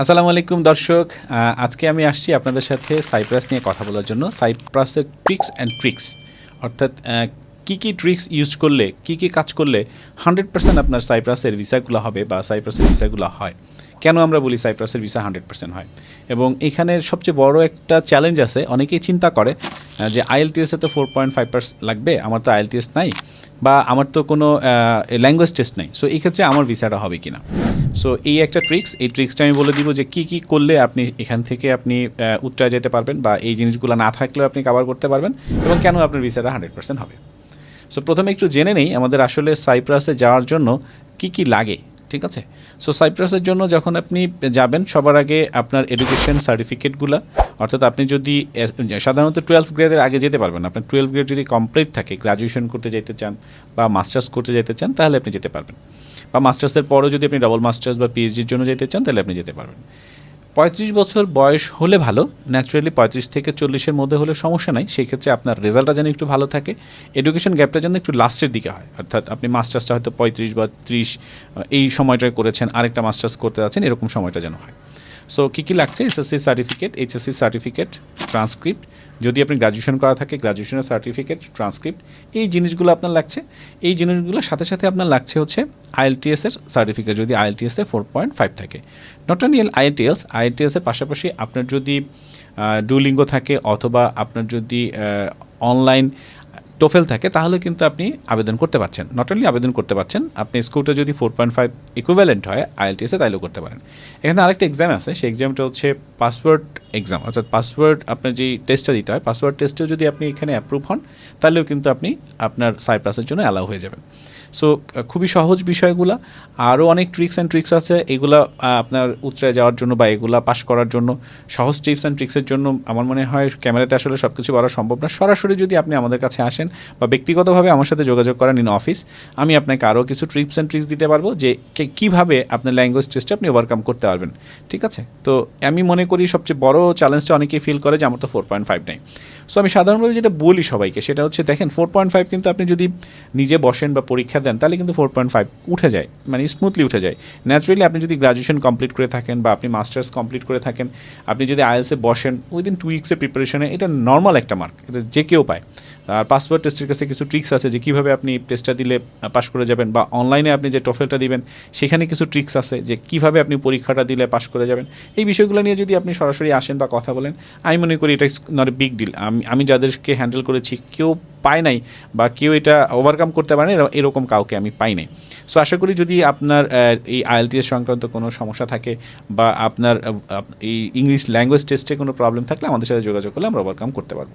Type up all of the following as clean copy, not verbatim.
আসসালামু আলাইকুম দর্শক। আজকে আমি আসছি আপনাদের সাথে সাইপ্রাস নিয়ে কথা বলার জন্য। সাইপ্রাসের ট্রিক্স অর্থাৎ কী কী ট্রিক্স ইউজ করলে কী কী কাজ করলে 100% আপনার সাইপ্রাসের ভিসাগুলো হবে বা সাইপ্রাসের ভিসাগুলো হয়। কেন আমরা বলি সাইপ্রাসের ভিসা 100% হয়, এবং এখানের সবচেয়ে বড় একটা চ্যালেঞ্জ আছে। অনেকেই চিন্তা করে যে আইএলটিএসে তো 4.5% লাগবে, আমার তো আইএলটিএস নাই বা আমার তো কোনো ল্যাঙ্গুয়েজ টেস্ট নেই, সো এই ক্ষেত্রে আমার ভিসাটা হবে কি না। সো এই একটা এই ট্রিক্সটা আমি বলে দিব যে কী কী করলে আপনি এখান থেকে আপনি উত্তরা যেতে পারবেন বা এই জিনিসগুলো না থাকলেও আপনি কভার করতে পারবেন, এবং কেন আপনার ভিসাটা 100% হবে। সো প্রথমে একটু জেনে নেই আমাদের আসলে সাইপ্রাসে যাওয়ার জন্য কি কি লাগে, ঠিক আছে। সো সাইপ্রাসের জন্য যখন আপনি যাবেন সবার আগে আপনার এডুকেশন সার্টিফিকেটগুলো, অর্থাৎ আপনি যদি সাধারণত 12 গ্রেডের আগে যেতে পারবেন। আপনার 12 গ্রেড যদি কমপ্লিট থাকে, গ্রাজুয়েশন করতে যেতে চান বা মাস্টার্স করতে যেতে চান, তাহলে আপনি যেতে পারবেন। বা মাস্টার্সের পরও যদি আপনি ডাবল মাস্টার্স বা পিএইচডির জন্য যেতে চান, তাহলে আপনি যেতে পারবেন। 35 বছর বয়স হলে ভালো, ন্যাচারালি 35 থেকে 40-এর মধ্যে হলে সমস্যা নাই। সেই ক্ষেত্রে আপনার রেজাল্টটা যেন একটু ভালো থাকে, এডুকেশন গ্যাপটা যেন একটু লাস্টের দিকে হয়, অর্থাৎ আপনি মাস্টার্সটা হয়তো 35 বা 30 এই সময়টায় করেছেন, আরেকটা মাস্টার্স করতে যাচ্ছেন, এরকম সময়টা যেন হয়। সো কী কী লাগছে? SSC certificate, HSC certificate, transcript, যদি আপনি গ্রাজুয়েশন করা থাকে গ্রাজুয়েশনের সার্টিফিকেট, ট্রান্সক্রিপ্ট, এই জিনিসগুলো আপনার লাগছে। এই জিনিসগুলোর সাথে সাথে আপনার লাগছে হচ্ছে আইএলটিএসের সার্টিফিকেট, যদি আইএলটিএসে 4.5 থাকে। নট অনলি আইএলটিএসের পাশাপাশি আপনার যদি ডুলিঙ্গো থাকে অথবা আপনার যদি অনলাইন টোফেল থাকে, তাহলে কিন্তু আপনি আবেদন করতে পারছেন। নট অনলি আবেদন করতে পারছেন, আপনি স্কোরটা যদি 4.5 ইকুইভ্যালেন্ট হয় আইএলটিএসে, তাইলেও করতে পারেন। এখানে আরেকটা এক্সাম আছে, সেই এক্সামটা হচ্ছে পাসওয়ার্ড এক্সাম, অর্থাৎ পাসওয়ার্ড আপনার যেই টেস্টটা দিতে হয়, পাসওয়ার্ড টেস্টেও যদি আপনি এখানে অ্যাপ্রুভ হন, তাহলেও কিন্তু আপনি আপনার সাইপ্রাসের জন্য অ্যালাউ হয়ে যাবেন। সো খুবই সহজ বিষয়গুলো। আরও অনেক ট্রিক্স আছে, এগুলো আপনার উৎসাহে যাওয়ার জন্য বা এগুলো পাস করার জন্য। সহজ টিপস অ্যান্ড ট্রিক্সের জন্য আমার মনে হয় ক্যামেরাতে আসলে সব কিছু করা সম্ভব না। সরাসরি যদি আপনি আমাদের কাছে আসেন বা ব্যক্তিগতভাবে আমার সাথে যোগাযোগ করেন ইন অফিস, আমি আপনাকে আরও কিছু টিপস অ্যান্ড ট্রিক্স দিতে পারবো যে কীভাবে আপনার ল্যাঙ্গুয়েজ টেস্টে আপনি ওভারকাম করতে পারবেন, ঠিক আছে। তো আমি মনে করি সবচেয়ে বড় চ্যালেঞ্জটা অনেকেই ফিল করে যে আমার তো 4.5 নেই। সো আমি সাধারণভাবে যেটা বলি সবাইকে সেটা হচ্ছে, দেখেন 4.5 কিন্তু আপনি যদি নিজে বসেন বা পরীক্ষা দেন, তাহলে কিন্তু 4.5 উঠে যায়, মানে স্মুথলি উঠে যায়। ন্যাচারালি আপনি যদি গ্রাজুয়েশন কমপ্লিট করে থাকেন বা আপনি মাস্টার্স কমপ্লিট করে থাকেন, আপনি যদি আইএলসে বসেন উইদিন 2 উইক্সের প্রিপারেশনে, এটা নর্মাল একটা মার্ক, এটা যে কেউ পায়। আর পাসওয়ার্ড টেস্টের কাছে কিছু ট্রিক্স আছে যে কীভাবে আপনি টেস্টটা দিলে পাস করে যাবেন, বা অনলাইনে আপনি যে টোফেলটা দিবেন সেখানে কিছু ট্রিক্স আছে যে কীভাবে আপনি পরীক্ষাটা দিলে পাস করে যাবেন। এই বিষয়গুলো নিয়ে যদি আপনি সরাসরি আসেন বা কথা বলেন, আমি মনে করি এটা নট এ বিগ ডিল। আমি যাদেরকে হ্যান্ডেল করেছি কেউ পায় নাই বা কেউ এটা ওভারকাম করতে পারে না, এরকম কাউকে আমি পাই নাই। সো আশা করি যদি আপনার এই আইএলটিএস সংক্রান্ত কোনো সমস্যা থাকে বা আপনার এই ইংলিশ ল্যাঙ্গুয়েজ টেস্টে কোনো প্রবলেম থাকলে আমাদের সাথে যোগাযোগ করলে আমরা ওভারকাম করতে পারবো।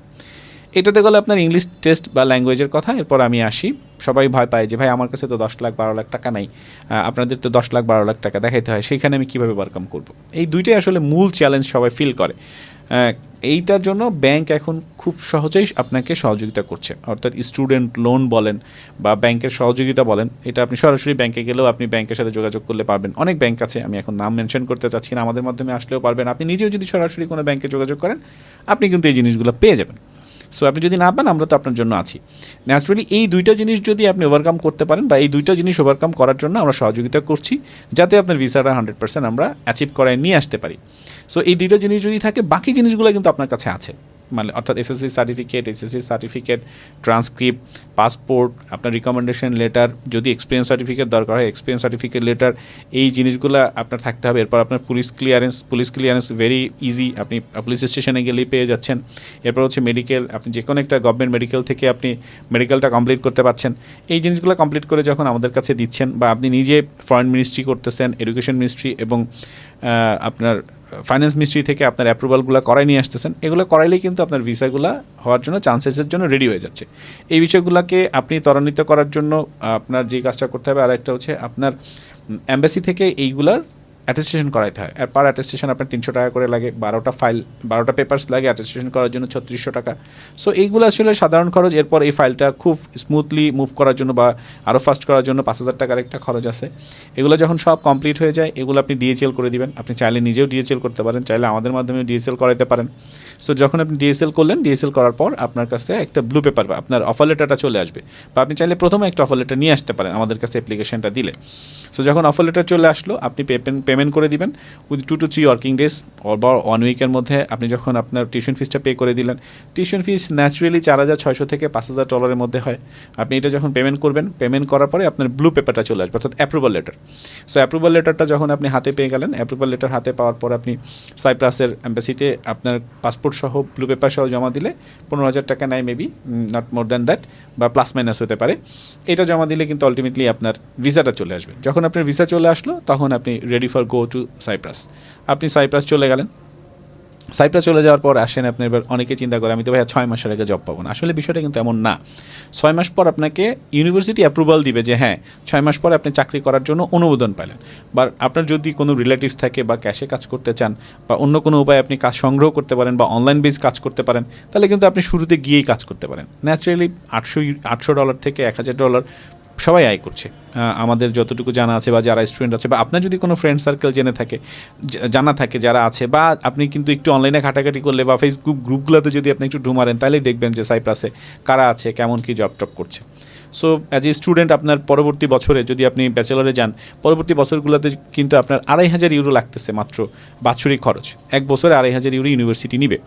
এটাতে গেলে আপনার ইংলিশ টেস্ট বা ল্যাঙ্গুয়েজের কথা। এরপর আমি আসি, সবাই ভয় পায় যে ভাই আমার কাছে তো 10 লাখ 12 লাখ টাকা নাই, আপনাদের তো 10 লাখ 12 লাখ টাকা দেখাইতে হয়, সেইখানে আমি কীভাবে ওভারকাম করব। এই দুইটাই আসলে মূল চ্যালেঞ্জ সবাই ফিল করে। এইটার জন্য ব্যাংক এখন খুব সহজেই আপনাকে সহযোগিতা করছে, অর্থাৎ স্টুডেন্ট লোন বলেন বা ব্যাংকের সহযোগিতা বলেন, এটা আপনি সরাসরি ব্যাংকে গেলেও আপনি ব্যাংকের সাথে যোগাযোগ করলে পারবেন। অনেক ব্যাংক আছে, আমি এখন নাম মেনশন করতে চাচ্ছি না, আমাদের মাধ্যমে আসলেও পারবেন। আপনি নিজেও যদি সরাসরি কোনো ব্যাংকে যোগাযোগ করেন, আপনি কিন্তু এই জিনিসগুলো পেয়ে যাবেন। সো আপনি যদি না পান, আমরা তো আপনার জন্য আছি। ন্যাচারালি এই দুইটা জিনিস যদি আপনি ওভারকাম করতে পারেন বা এই দুইটা জিনিস ওভারকাম করার জন্য আমরা সহযোগিতা করছি, যাতে আপনার ভিসাটা 100% আমরা অ্যাচিভ করায় নিয়ে আসতে পারি। সো এই দুইটা জিনিস যদি থাকে, বাকি জিনিসগুলো কিন্তু আপনার কাছে আছে, মানে অর্থাৎ এসএসসি সার্টিফিকেট, ট্রান্সক্রিপ্ট, পাসপোর্ট, আপনার রিকমেন্ডেশন লেটার, যদি এক্সপিরিয়েন্স সার্টিফিকেট দরকার হয় এক্সপিরিয়েন্স সার্টিফিকেট লেটার, এই জিনিসগুলো আপনার থাকতে হবে। এরপর আপনার পুলিশ ক্লিয়ারেন্স ভেরি ইজি, আপনি পুলিশ স্টেশনে গেলেই পেয়ে যাচ্ছেন। এরপর হচ্ছে মেডিকেল, আপনি যে কোনো একটা গভর্নমেন্ট মেডিকেল থেকে আপনি মেডিকেলটা কমপ্লিট করতে পারছেন। এই জিনিসগুলো কমপ্লিট করে যখন আমাদের কাছে দিচ্ছেন, বা আপনি নিজে ফরেন মিনিস্ট্রি করতেছেন, এডুকেশন মিনিস্ট্রি এবং আপনার ফাইন্যান্স মিনিস্ট্রি থেকে আপনার অ্যাপ্রুভালগুলো করাই নিয়ে আসতেছেন, এগুলো করাইলেই কিন্তু আপনার ভিসাগুলো হওয়ার জন্য চান্সেসের জন্য রেডি হয়ে যাচ্ছে। এই বিষয়গুলোকে আপনি ত্বরান্বিত করার জন্য আপনার যে কাজটা করতে হবে, আর একটা হচ্ছে আপনার এম্বাসি থেকে এইগুলার অ্যাটেস্টেশন করাইতে হয়। আর পার অ্যাটেস্টেশন আপনার 300 টাকা করে লাগে, 12টা পেপার্স লাগে অ্যাটেস্টেশন করার জন্য 3600 টাকা। সো এইগুলো আসলে সাধারণ খরচ। এরপর এই ফাইলটা খুব স্মুথলি মুভ করার জন্য বা আরও ফাস্ট করার জন্য 5000 টাকার একটা খরচ আছে। এগুলো যখন সব কমপ্লিট হয়ে যায়, এগুলো আপনি ডিএচএল করে দিবেন। আপনি চাইলে নিজেও ডিএচএল করতে পারেন, চাইলে আমাদের মাধ্যমে ডিএচএল করাইতে পারেন। সো যখন আপনি ডিএসএল করলেন, ডিএসএল করার পর আপনার কাছে একটা ব্লু পেপার বা আপনার অফার লেটারটা চলে আসবে, বা আপনি চাইলে প্রথমে একটা অফার লেটার নিয়ে আসতে পারেন আমাদের কাছে অ্যাপ্লিকেশনটা দিলে। সো যখন অফার লেটার চলে আসলো, আপনি পেমেন্ট পেমেন্ট করে দিবেন উইথ 2 to 3 ওয়ার্কিং ডেজ বা 1 উইকের মধ্যে আপনি যখন আপনার টিউশন ফিসটা পে করে দিলেন, টিউশন ফিস ন্যাচারালি $4,600 থেকে $5,000 মধ্যে হয়। আপনি এটা যখন পেমেন্ট করবেন, পেমেন্ট করার পরে আপনার ব্লু পেপারটা চলে আসবে, অর্থাৎ অ্যাপ্রুভাল লেটার। সো অ্যাপ্রুভাল লেটারটা যখন আপনি হাতে পেয়ে গেলেন, অ্যাপ্রুভাল লেটার হাতে পাওয়ার পর আপনি সাইপ্রাসের এম্বাসিতে আপনার পাসপোর্ট সহ ব্লু পেপার সহ জমা দিলে $15,000 নেয়, maybe not more than that, বা প্লাস মাইনাস হতে পারে। এটা জমা দিলে কিন্তু আলটিমেটলি আপনার ভিসাটা চলে আসবে। যখন আপনার ভিসা চলে আসলো তখন আপনি ready for go to Cyprus. আপনি সাইপ্রাস চলে গেলেন। সাইপ্রাস চলে যাওয়ার পর আসেন আপনি, এবার অনেকে চিন্তা করে আমি তো ভাইয়া 6 মাসের আগে জব পাবো না। আসলে বিষয়টা কিন্তু এমন না। 6 মাস পর আপনাকে ইউনিভার্সিটি অ্যাপ্রুভাল দিবে যে হ্যাঁ 6 মাস পরে আপনি চাকরি করার জন্য অনুমোদন পেলেন। বা আপনার যদি কোনো রিলেটিভস থাকে বা ক্যাশে কাজ করতে চান বা অন্য কোনো উপায়ে আপনি কাজ সংগ্রহ করতে পারেন বা অনলাইন বেস কাজ করতে পারেন, তাহলে কিন্তু আপনি শুরুতে গিয়েই কাজ করতে পারেন। ন্যাচারালি $800 থেকে $1,000 সবাই আয় করছে আমাদের যতটুকু জানা আছে, বা যারা স্টুডেন্ট আছে, বা আপনার যদি কোনো ফ্রেন্ড সার্কেল জানা থাকে যারা আছে, বা আপনি কিন্তু একটু অনলাইনে ঘাটাঘাটি করলে বা ফেসবুক গ্রুপগুলোতে যদি আপনি একটু ঢুমারেন, তাহলেই দেখবেন যে সাইপ্রাসে কারা আছে, কেমন কি জব টপ করছে। সো অ্যাজ এ স্টুডেন্ট আপনার পরবর্তী বছরে যদি আপনি ব্যাচেলরে যান, পরবর্তী বছরগুলোতে কিন্তু আপনার €2,500 লাগতেছে মাত্র বাৎসরিক খরচ। 1 বছরে €2,500 ইউনিভার্সিটি নিবে।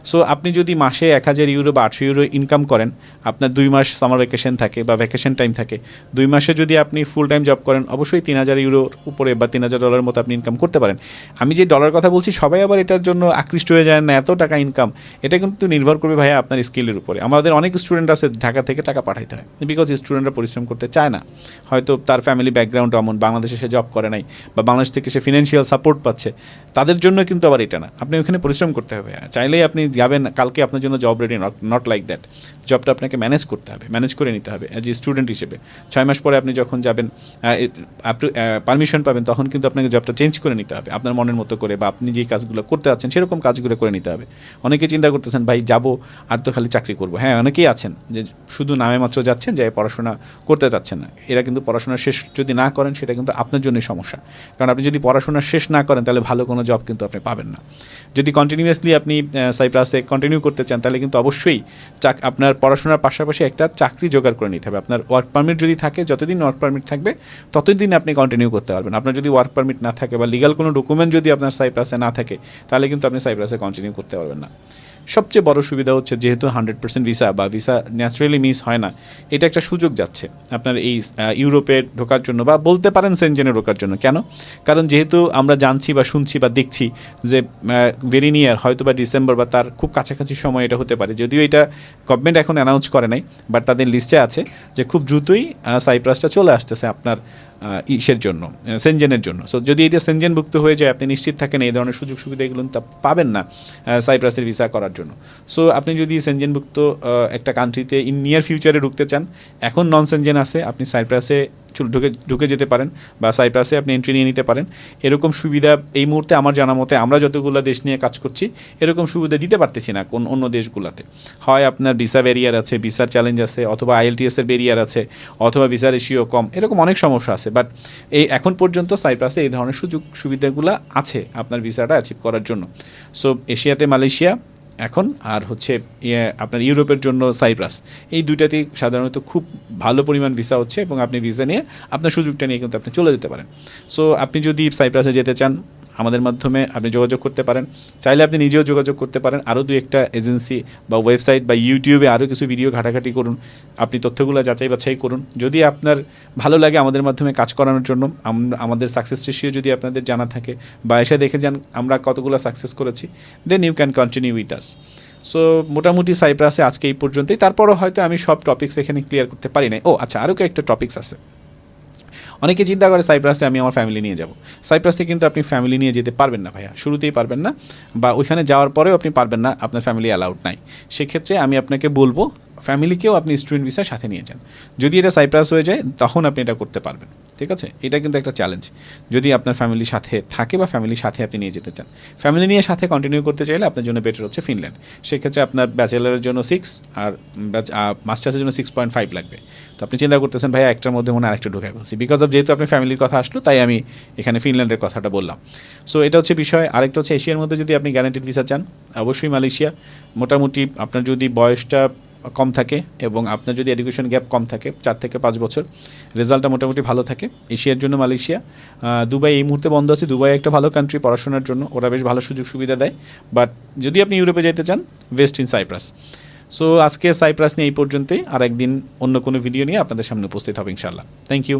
সো আপনি যদি মাসে €1,000 বা €800 ইনকাম করেন, আপনার 2 মাস সামার ভ্যাকেশন থাকে বা ভ্যাকেশন টাইম থাকে, 2 মাসে যদি আপনি ফুল টাইম জব করেন, অবশ্যই €3,000 উপরে বা $3,000 মতো আপনি ইনকাম করতে পারেন। আমি যে ডলার কথা বলছি, সবাই আবার এটার জন্য আকৃষ্ট হয়ে যায় না এত টাকা ইনকাম। এটা কিন্তু নির্ভর করবে ভাইয়া আপনার স্কিলের উপরে। আমাদের অনেক স্টুডেন্ট আছে ঢাকা থেকে টাকা পাঠাইতে হয়, বিকজ স্টুডেন্টরা পরিশ্রম করতে চায় না। হয়তো তার ফ্যামিলি ব্যাকগ্রাউন্ড এমন, বাংলাদেশে সে জব করে নাই বা বাংলাদেশ থেকে সে ফিনান্সিয়াল সাপোর্ট পাচ্ছে, তাদের জন্য কিন্তু আবার এটা না। আপনি ওখানে পরিশ্রম করতে হবে। চাইলেই আপনি যাবেন কালকে আপনার জন্য job ready, not like that. জবটা আপনাকে ম্যানেজ করতে হবে, ম্যানেজ করে নিতে হবে অ্যাজ এ স্টুডেন্ট হিসেবে। 6 মাস পরে আপনি যখন যাবেন পারমিশন পাবেন, তখন কিন্তু আপনাকে জবটা চেঞ্জ করে নিতে হবে আপনার মনের মতো করে, বা আপনি যে কাজগুলো করতে যাচ্ছেন সেরকম কাজগুলো করে নিতে হবে। অনেকে চিন্তা করতেছেন ভাই যাবো আর তো খালি চাকরি করবো। হ্যাঁ, অনেকেই আছেন যে শুধু নামে মাত্র যাচ্ছেন, যে পড়াশোনা করতে চাচ্ছেন না। এরা কিন্তু পড়াশোনা শেষ যদি না করেন, সেটা কিন্তু আপনার জন্যই সমস্যা। কারণ আপনি যদি পড়াশোনা শেষ না করেন, তাহলে ভালো কোনো জব কিন্তু আপনি পাবেন না। যদি কন্টিনিউয়াসলি আপনি সাইপ্রাসে কন্টিনিউ করতে চান, তাহলে কিন্তু অবশ্যই আপনার পড়াশোনার পাশাপাশি একটা চাকরি জোগাড় করে নিতে হবে। আপনার ওয়ার্ক পারমিট যদি থাকে, যতদিন ওয়ার্ক পারমিট থাকবে ততদিন আপনি কন্টিনিউ করতে পারবেন। আপনার যদি ওয়ার্ক পারমিট না থাকে বা লিগাল কোনো ডকুমেন্ট যদি আপনার সাইপ্রাসে না থাকে, তাহলে কিন্তু আপনি সাইপ্রাসে কন্টিনিউ করতে পারবেন না। সবচেয়ে বড় সুবিধা হচ্ছে যেহেতু 100% ভিসা বা ভিসা ন্যাচারালি মিস হয় না, এটা একটা সুযোগ যাচ্ছে আপনার এই ইউরোপে ঢোকার জন্য, বা বলতে পারেন সেনজেনে ঢোকার জন্য। কেন? কারণ যেহেতু আমরা জানছি বা শুনছি বা দেখছি যে ভেরি নিয়ার, হয়তো বা ডিসেম্বর বা তার খুব কাছাকাছি সময় এটা হতে পারে, যদিও এটা গভর্নমেন্ট এখন অ্যানাউন্স করে নাই, বাট তাদের লিস্টে আছে যে খুব দ্রুতই সাইপ্রাসটা চলে আসতেছে আপনার ইসের জন্য, সেনজেনের জন্য। সো যদি এটা সেনজেনভুক্ত হয়ে যায়, আপনি নিশ্চিত থাকেন এই ধরনের সুযোগ সুবিধা এগুলো তা পাবেন না সাইপ্রাসের ভিসা করার জন্য। সো আপনি যদি সেনজেনভুক্ত একটা কান্ট্রিতে ইন নিয়ার ফিউচারে ঢুকতে চান, এখন নন সেনজেন আছে, আপনি সাইপ্রাসে ঢুকে যেতে পারেন বা সাইপ্রাসে আপনি এন্ট্রি নিয়ে নিতে পারেন। এরকম সুবিধা এই মুহূর্তে আমার জানা মতে আমরা যতগুলো দেশ নিয়ে কাজ করছি, এরকম সুবিধা দিতে পারতেছি না কোন অন্য দেশগুলোতে। হয় আপনার ভিসা ব্যারিয়ার আছে, ভিসার চ্যালেঞ্জ আছে, অথবা IELTS-এর ব্যারিয়ার আছে, অথবা ভিসা রেশিও কম, এরকম অনেক সমস্যা আছে। বাট এই এখন পর্যন্ত সাইপ্রাসে এই ধরনের সুযোগ সুবিধাগুলো আছে আপনার ভিসাটা অ্যাচিভ করার জন্য। সো এশিয়াতে মালয়েশিয়া এখন, আর হচ্ছে আপনার ইউরোপের জন্য সাইপ্রাস, এই দুইটাতেই সাধারণত খুব ভালো পরিমাণ ভিসা হচ্ছে, এবং আপনি ভিসা নিয়ে আপনার সুযোগটা নিয়ে কিন্তু আপনি চলে যেতে পারেন। সো আপনি যদি সাইপ্রাসে যেতে চান, আমাদের মাধ্যমে আপনি যোগাযোগ করতে পারেন। চাইলে আপনি নিজেও যোগাযোগ করতে পারেন। আরও 2-1টা এজেন্সি বা ওয়েবসাইট বা ইউটিউবে আরও কিছু ভিডিও ঘাটাঘাটি করুন, আপনি তথ্যগুলো যাচাই বাছাই করুন। যদি আপনার ভালো লাগে আমাদের মাধ্যমে কাজ করানোর জন্য, আমাদের সাকসেস রেশিও যদি আপনাদের জানা থাকে বা এসে দেখে যান আমরা কতগুলো সাকসেস করেছি, then you can continue with us. So মোটামুটি সাইপ্রাসে আজকে এই পর্যন্তই। তারপরও হয়তো আমি সব টপিক্স এখানে ক্লিয়ার করতে পারি নাই। আচ্ছা, আরও কয়েকটা টপিক্স আছে। অনেকে চিন্তা করে সাইপ্রাসে আমি আমার ফ্যামিলি নিয়ে যাব। সাইপ্রাসে কিন্তু আপনি ফ্যামিলি নিয়ে যেতে পারবেন না ভাইয়া, শুরুতেই পারবেন না, বা ওইখানে যাওয়ার পরেও আপনি পারবেন না, আপনার ফ্যামিলি অ্যালাউড নাই। সেক্ষেত্রে আমি আপনাকে বলবো ফ্যামিলিকেও আপনি স্টুডেন্ট ভিসার সাথে নিয়ে যান। যদি এটা সাইপ্রাস হয়ে যায়, তখন আপনি এটা করতে পারবেন। ঠিক আছে, এটা কিন্তু একটা চ্যালেঞ্জ যদি আপনার ফ্যামিলির সাথে থাকে বা ফ্যামিলির সাথে আপনি নিয়ে যেতে চান। ফ্যামিলি নিয়ে সাথে কন্টিনিউ করতে চাইলে আপনার জন্য বেটার হচ্ছে ফিনল্যান্ড। সেক্ষেত্রে আপনার ব্যাচেলারের জন্য 6 আর মাস্টার্সের জন্য 6.5 লাগবে। তো আপনি চিন্তা করতেছেন ভাইয়া একটার মধ্যে মনে আরেকটা ঢুকে ফেলছি, বিকজ অফ যেহেতু আপনি ফ্যামিলির কথা আসলো, তাই আমি এখানে ফিনল্যান্ডের কথাটা বললাম। সো এটা হচ্ছে বিষয়। আরেকটা হচ্ছে এশিয়ার মধ্যে যদি আপনি গ্যারান্টিড ভিসা চান, অবশ্যই মালয়েশিয়া। মোটামুটি আপনার যদি বয়সটা কম থাকে এবং আপনার যদি এডুকেশন গ্যাপ কম থাকে 4 থেকে 5 বছর, রেজাল্টটা মোটামুটি ভালো থাকে, এশিয়ার জন্য মালয়েশিয়া। দুবাই এই মুহূর্তে বন্ধ আছে। দুবাই একটা ভালো কান্ট্রি পড়াশোনার জন্য, ওরা বেশ ভালো সুযোগ সুবিধা দেয়। বাট যদি আপনি ইউরোপে যেতে চান, বেস্ট ইন সাইপ্রাস। সো আজকে সাইপ্রাস নিয়ে এই পর্যন্তই, আর একদিন অন্য কোনো ভিডিও নিয়ে আপনাদের সামনে উপস্থিত হবে ইনশাআল্লাহ। Thank you.